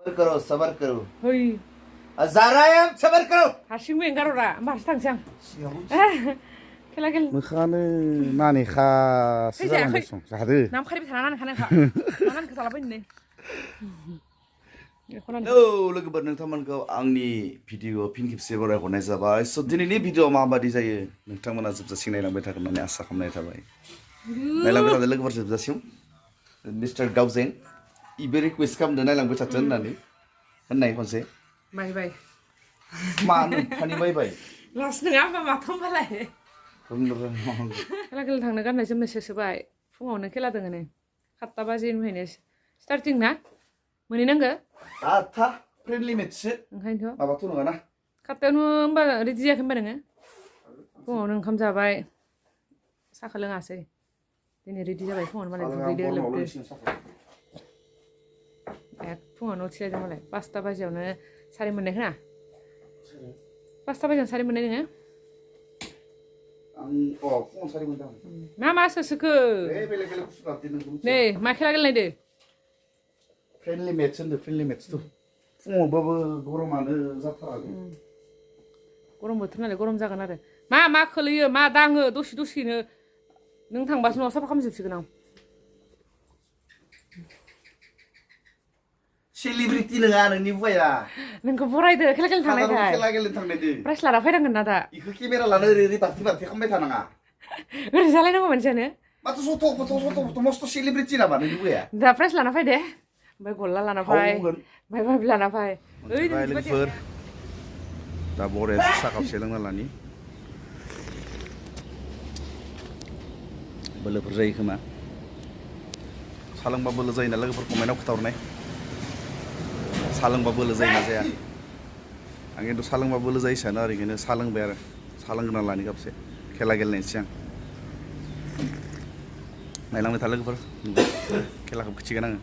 sabar karo. Hoi. Zarayam sabar karo. Harsing gue enggak ora, mbak harus tang Kela kel. Mekane nani kha sejalan desong. Sahade. Nam khari bitana kan kha. Nan ke salah ini. Logo नोंथांमोनखौ आंनि video फिन खेबसे बरायहरनाय जाबाय स दिनैनि video माबादि जायो नोंथांमोना जोबजासिम नायलांबाय थागोन होननानै आसा खालामनाय थाबाय नायलांबाय थादो लोगोफोर जोबजासिम मिस्टार गावजें इबो रिक्वेस्ट खालामदो नायलांबाय थाथों होननाय खनसे बाय मानो फानि बाय लास नङा मा माथाम बालाय खेला थांनो गाननाय जोमनाय सोबाय फुङावनो खेला दोङो नै 7 बाजिनिफ्रायनो स्टार्टिं ना मोनैनांगो आथा फ्रेन्डलि मेटसो ओंखायनोथ' माबाथ' नङा ना 7थायावनो होमबा रेडि जायाखै होमबा नोङो फुङावनो ओंखाम जाबाय साहा लोङासै दिनै रेडि जाबाय फुङावनो मालाय दुगैदो लोबदो फुङावनो उथिलायदों मालाय 5 बाजियावनो सारि मोननाय खोना 5 बाजियावनो सारि मोननाय नोङो फुङाव सारि मोनदों मा सोसोखो बेलेग बुस्थु लाबोदो नोंखौ नै मा खेला गेलेनायदो फ्रेन्डलि मेटस होनदो फ्रेन्डलि मेटसथ' फुङावबाबो गरमानो जाथाराखै गरम बोथोर नालाय गरम जागोन आरो मा खोलैयो मा दाङो दसेनो नों थांबासो न'आव साफा खालामजोबसिगोन आं सेलिब्रिटि नङा नोंनि बुवाया नोंखौ बरायदो खेला गेलेनो थांनायखाय खेला गेलेनो थांनायदो प्राइस लाना फैनांगोन ना दा इखो केमेरा लानो ओरै बारथि खालामबाय थानाङा ओरै जालायनांगौ मानसियानो माथो सथ' मस्त सेलिब्रिटि नामा नोंनि बुवाया दा प्राइस लाना फै दे ओमफ्राय गल्ला लाना फै ओमफ्राय माबि लाना फै ओइ लोगोफोर दा बरे सा कापसे लोंना लानि बोलोफोर जायो खोमा सा लोंबा बोलो जायोना लोगोफोर कमेन्टआव खोथाहरनाय सा लोंबा बोलो जायोना जाया आं खिन्थु सा लोंबा बोलो जायो सानो आरो बेखायनो सा लोंबाय आरो सा लोंग्रोना लानि कापसे खेला गेलेनायनि सिगां नायलांबाय था लोगोफोर खेलाखौ खिथिगोन आङो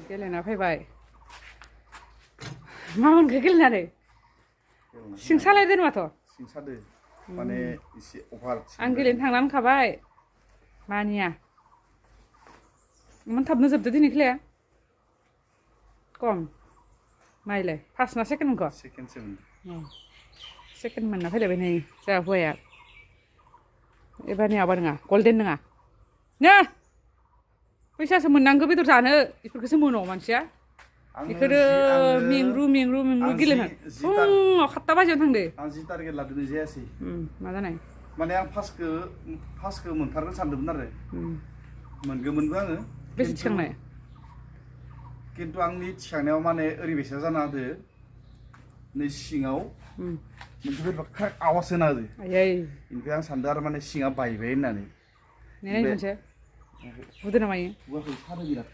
गेलेना फैबाय मा मोनखो गेलेनानै सिं सालायदों माथो सिं सादो माने एसे अभार आं गेलेनो थांनानै खाबाय मानिया इमान थाबनो जोबदो दिनै खेलाया कम माइलाय फार्स्ट ना सेकेन्ड मोनखो सेकेन्डसो सेकेन्ड मोनना फैलायबाय नै जोंहा हौवाया एबारनि माबा नङा गल्डेन नङा नो फैसासो मोननांगौ बेदर जानो बेफोरखौसो मोनो मानसिया बेखौनो मेंग्रु गेलेना फुङाव 7 बाजियाव थांदो आं जि टारगेट लादों जायासै मा जानाय माने आं फार्स्टखौ मोनथारगोन सानदोंमोन आरो मोनगौमोनबो आङो बेसे थिखांनाय खिन्थु आंनि थिखांनायाव माने ओरैबायसा जाना होदो नै सिङाव मोनसे क्राक आवाज होना होदो ओमफ्राय आं सानदों आरो माने सिङा बायबाय होननानै नेनाय मोनसे बुदो ना मायो बुवाखै सादो बिराद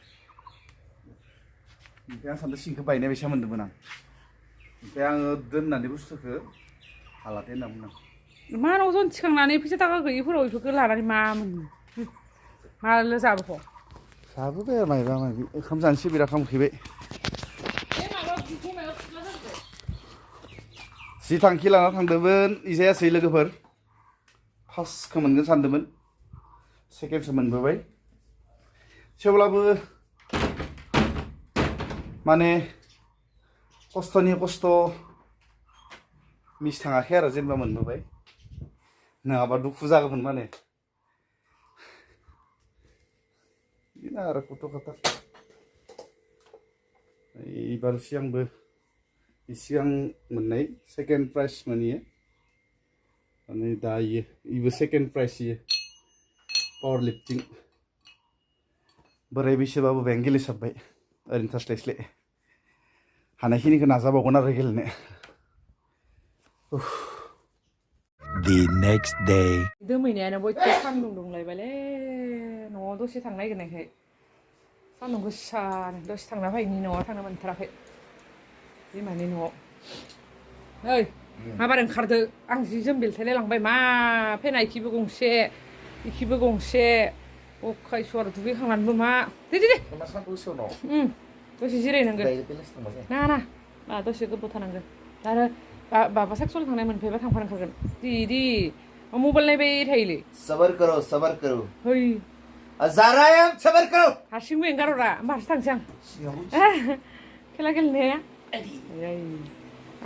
ओमफ्राय आं सानदों सिंखौ बायनाय बायसा मोन्दोंमोन आं ओमफ्राय आङो दोननानै बुस्थुखौ हालादे होनना बुंदों मानाव जन थिखांनानै फैसा थाखा गैयिफोराव बेफोरखौ लानानै मा मोनो मालो जाबोख' जाबोबाय आरो मायबा माबि ओंखाम जानोसै बिराद खामखैबाय जि थांखि लाना थांदोंमोन इ जायासै लोगोफोर फार्स्टखौ मोनगोन सानदोंमोन सेकेन्डसो मोनबोबाय थेवब्लाबो माने खस्थ'नि खस्थ' मिस थाङाखै आरो जेनेबा मोनबोबाय नङाबा दुखु जागौमोन माने बिदिनो आरो गथ' गथा एबार सिगांबो सिगां मोननाय सेकेन्ड प्राइज मोनहैयो माने दा इबो सेकेन्ड प्राइज इयो पावार लिफ्टिं बोराय बैसोबाबो बेंक गेलेसाबबाय ओरैनो थास्लायस्लाय हानायखिनिखौ नाजाबावगोन आरो गेलेनो The next day. दोमैनायानो बयबो सान्दुं दुंलायबायलै न'आव दसे थांनो नागिरनायखाय सान्दुं गोसानो दसे थांना फैनि न'आव थांनो मोनथाराखै बिमानि न'आव ओइ माबार ओंखारदो आं जि जोम बेलथायलाय लांबाय मा फेना इखिबो गंसे इखिबो गंसे अखाय सुवार दुगैखांनानैबो मा दे दसे जिरायनांगोन ना दसे गोबाव थानांगोन आरो बाबा सेक्सुवेल थांनाय मोनफैबा थांफानो ओंखारगोन दि मबाइल नायबाय थायोलै सबर करो है ज़रा सबर करो हारसिंबो एंगारहरा होमबा हारसिं थांसै आं खेला गेलेनाया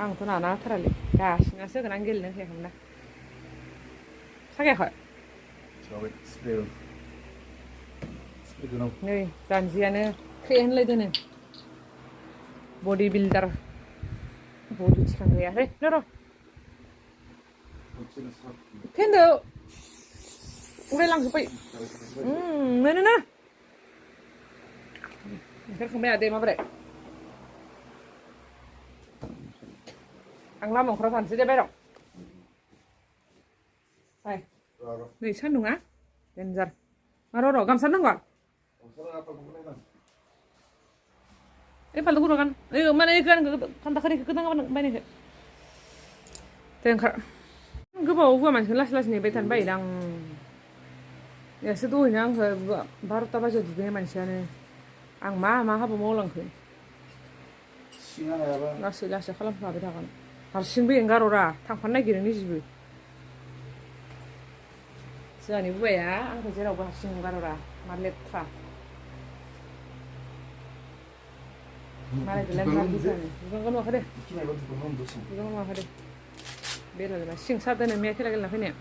आंथ' नाना थारालै गासिनासो होगोन आं गेलेनो होयाखैमोन ना सागायाखै नै जानजियानो ख्रे होनलायदोनो बडि बिल्डार बडि थिखांग्राया है र' फेनदो उरायलांजोब्बाय मोनोना ओंखारखांबाय आदै माबोरै आं लामा ओंखाराव थानोसै दे बायराव बाय नै सान्दुङा देन्जार मा र' गामसा नांगौ ओइ फालतु गुरागान ओइ माने खान्दाखारिखौ गोदान बायनायखौ दे ओंखार गोबाव हौवा मानसिखौ लासै लासै नेबाय थानो बायोदां एसे दहैनो आंखौ 12ता बाजियाव दुगैनाय मानसियानो आं मा हाबा मावलांखो लासै लासै खालामफाबाय थागोन हारसिंबो एंगारहरा थांफानो नागिरो निजिबो जोंहानि बुवाया आंखौ जेरावबो हारसिं एंगारहरा मा लेथ्रा मालायखौलाय मा बिजानो दुगांगा नुवाखै दे दुगांगा नुवाखै दे बेरायलायना सिं सारदोनो मैया खेला गेलेना फैनाया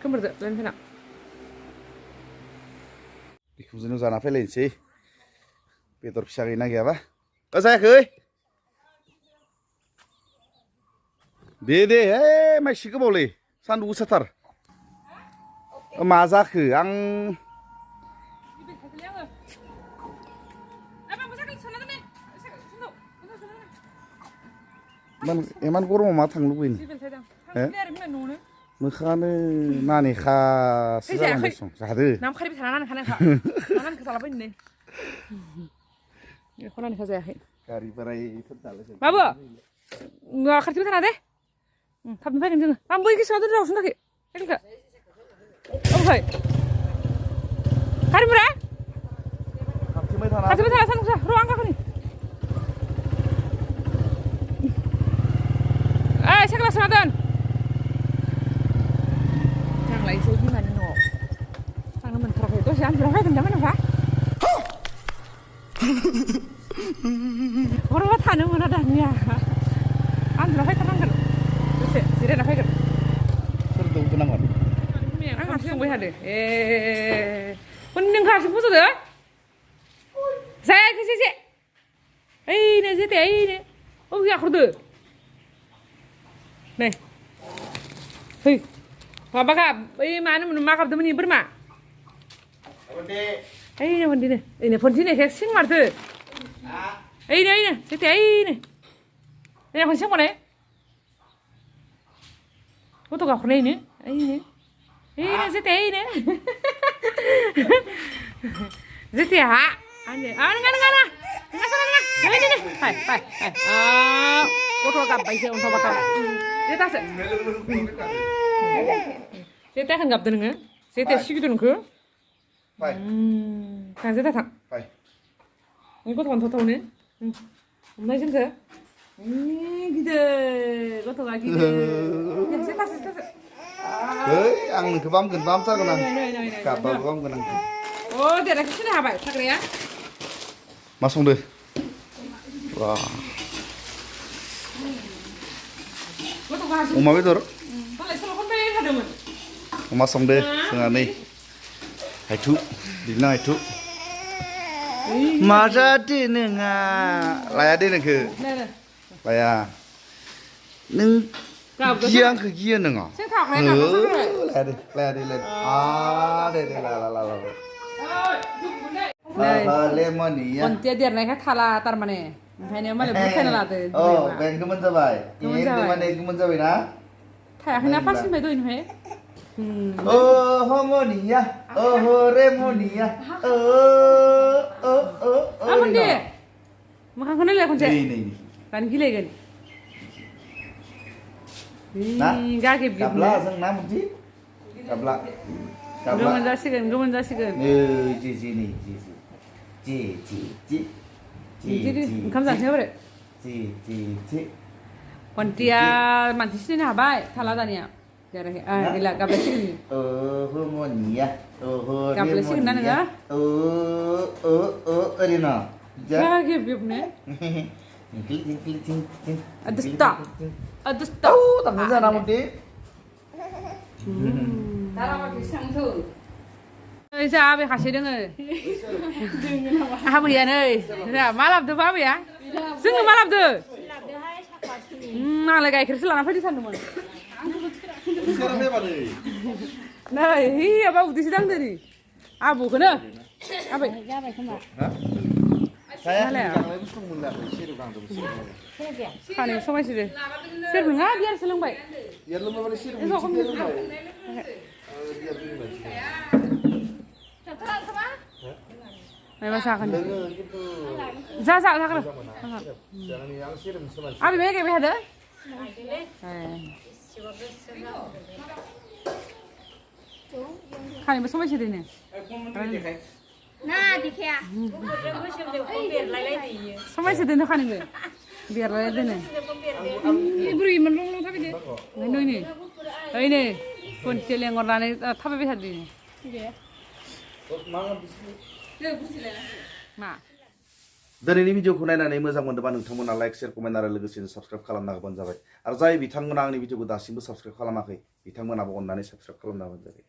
खोमोरदो लाइन फैना बेखौ जों जाना फैलायनोसै बेदर फिसा गैना गैयाबा जायाखै दे हे माइसि गोबावलै सान्दुं गोसाथार मा जाखो आं इमान गरमाव मा थांनो लुबैनो मोखाङानो नानेखासो जालांबाय सं जादो नामखारिबाय थाना नानेखा नानेखा जालाबायनो नै बेखौ नानेखा जायाखै गारि बोरायफोर दालाय बाबु खाथियाव थाना दे थाबनो फैगोन जोङो आं बै गोसोआव दोननो रावसुन थाखै साइकेलखौ ओमफ्राय गारि बोरा खाथिबाय थाना सानदुं गोसा र' आं गाखोनि ओइ साइकेला सोना दोन नांलायसै बिमानि न'आव थांनो मोनथाराखै दसे आंजों फैगोन दा मोनबा हराबा थानो मोना दानिया आंजों फैथारनांगोन दसे जिरायना फैगोन सोर दौदोनांगोन आं हारसिं संबाय थादो नों हारसिं फज'दो जायाखै जेसे ओइनो जेते ओइनो औ आखरदो नै फै माबागा ओइ मानो मा गाबदोंमोन इ बोरमा ओइनो फन्दिनो ओइनो फन्दिनो सिं मारदो ओइनो जेते ओइनो ओइनो खनसे संबानाय गथ' गाखरनायनो ओइनो जेते ओइनो जेते हा आनो नङा फाय गथ'आ गाबबायसो अन्थाव बाथाव जेतासो जेताखौनो गाबदो नोङो जेताया सिगिदो नोंखो थां जेता थां नों गथ' अन्थावथावनो हमनाय जोंखो गिदिर गथ'आ गिदिर एसे थासो थासो Hei, ang nagkabam kan bam sa kanang. Kapal bam kanang. oh देराखै सिनो हाबाय थाग्राया मा संदो? Wah, गथ'आ हारसिं अमा बेदर मालाय सल' खनबाय थादोंमोन अमा संदो जोंहा नै हायथु बिदिनो हायथु मा जादो नोंहा लाया दे नोंखो नै नै लाया नों गाबगोन गिया आंखो गियो नोङो जों थाग्राया गाबगोन लाया दे लाया दे दे ला लेमनिया खनसेया देरनायखाय थाला थारमाने ओंखायनो मालाय बुरखायना लादो औ बेंक गोमोन जाबाय माने गोमोन जाबाय ना थायाखैना फार्स्टनिफ्राय दहायनिफ्राय Oh harmonia, oh remonia, Amun deh, makan kena lek kunci. Ini. Kan gile kan. Nah, Gak gib gib. Kabla sang nama sih? Kabla. Gaman jasikan, gaman jasikan. Jadi, kamu jasikan apa? Kuntia mantis ni habai, thala tanya. Jadi, gila kabla sih. Harmonia, Kabla sih kan nana? Erina. Gak gib gib nih. Ada stop. Ada stop. Oh, tak bisa nama sih. Isa abi kasih dengar. Apa ya nih? Malam tu apa ya? Sungguh malam tu. Malah kayak kerja lama di sana mana? Nah, iya apa udah sedang tadi? Abu kena? Apa? Saya Kan yang sama sih deh. Serbu nggak biar seleng baik. biar lu mau sih Itu aku May masakan. Sa kan. Abi may kayak ada? Kan yang sama sih deh nih. Nah, dikaya. Sama sih deh kan ini. Biar lah deh nih. Ibu iman long tapi deh. Ini pun celeng orang ini tapi bisa deh. Nah. Dan ini video naयनानै मोजां मोनदोंबा नोंथांमोना like share comment आरो लोगोसेनो subscribe खालामना होबानो जाबाय आरो जाय बिथांमोना आंनि भिडिअखौ दासिमबो साबस्क्राइब खालामाखै बिथांमोनाबो अननानै साबस्क्राइब खालामना होबानो जाबाय